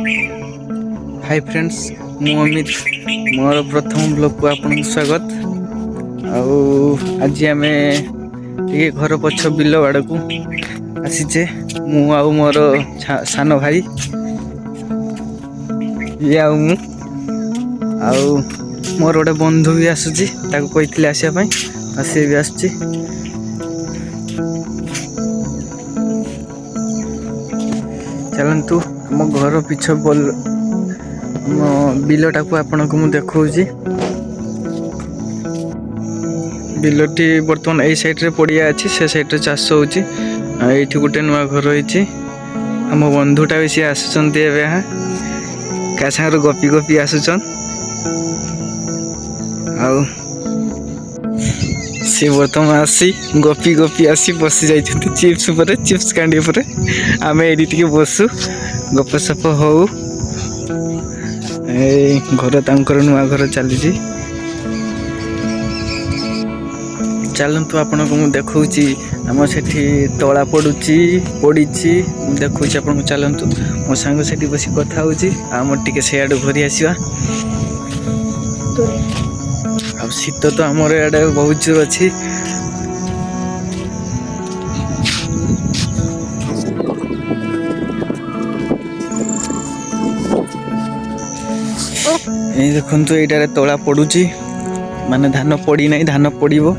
Hi friends, मु अमित मोर प्रथम blog को आपन स्वागत। आज आम टे घर पछ बिल आड़ को आसीचे मु आउ मोर सान भाई ये आउ मोर गोटे बंधु भी आसूची कही आसापी सी भी आसुची। चलतु आम घर पिछ बिलटा को आपन को मुझे देखा बिलटी बर्तमान यही साइड पड़िया अच्छी से साइड चाष होची। गोटे नुआ घर रही आम बंधुटा भी सी आसुंच क्या सागर गपी गपी आसुचन सी बर्तमान आसी गपी गपी आसी बसी जाइछन्ति चिप्स पर चिप्स कांडी पर आम एडी टिके बसु गपसप हो घर तांकर नुआ घर चली। चलतु आपन को मुझे देखौची आम सेठी तला पड़ुची पड़ी देखौची आपन को। चलतु मो सांग सेठी बसी कथा होची आम टिके सेआड घरी आसीबा। अब शीत तो आमर इे बहुत जोर अच्छी देखु ये तला पड़ुची माने धान पड़ी ना धान पड़ो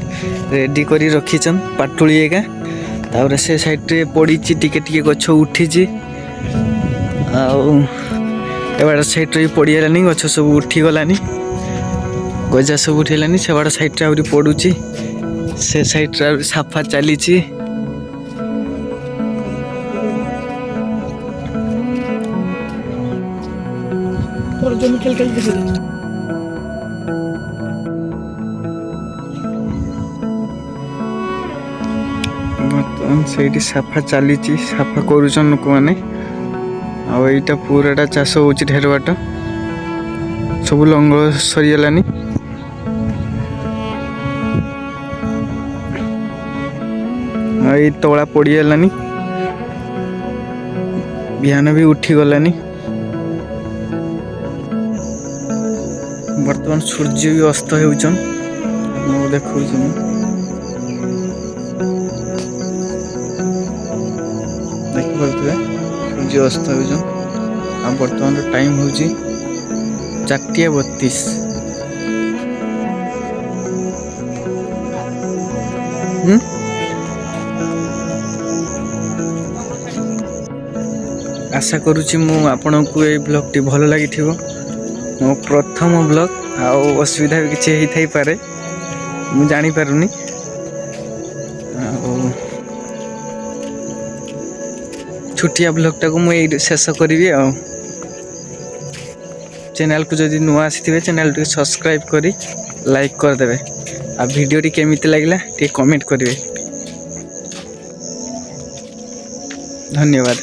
रेडी करी रखीचन पाटुली एका तापर से साइड रे पड़ी टिके टिके गछ उठी एबार साइड रे पड़ीगलानी गछ सब उठी गलानी गजा सब उठेलानी से बाड़ साइड रे आउरी पड़ुची से साइड रे साफा चली। से साफा चली साफा करुचन लोक मैंने आईटा पूराटा चाष हो ढेर बाट सब लंग सरीगलानी। ये तला पड़ीगलानी बिहान भी उठी गलानी। बर्तमान सूर्य भी अस्त होचन देखो देखिपे सूर्य अस्त होचन। आ बर्तमान टाइम हूँ 4:32। आशा करुच्ची मु आपण को ये ब्लॉग टी भल लगी मो प्रथम ब्लॉग असुविधा भी किसी होई पारे मु जानी पारुनी। छुटिया ब्लॉगटा को मुझे शेष करी। चैनल को जदि नुआ आसी चैनल टी सब्सक्राइब करी लाइक करदे आ वीडियो टी केमिति लागला टी कमेंट करेंगे। धन्यवाद।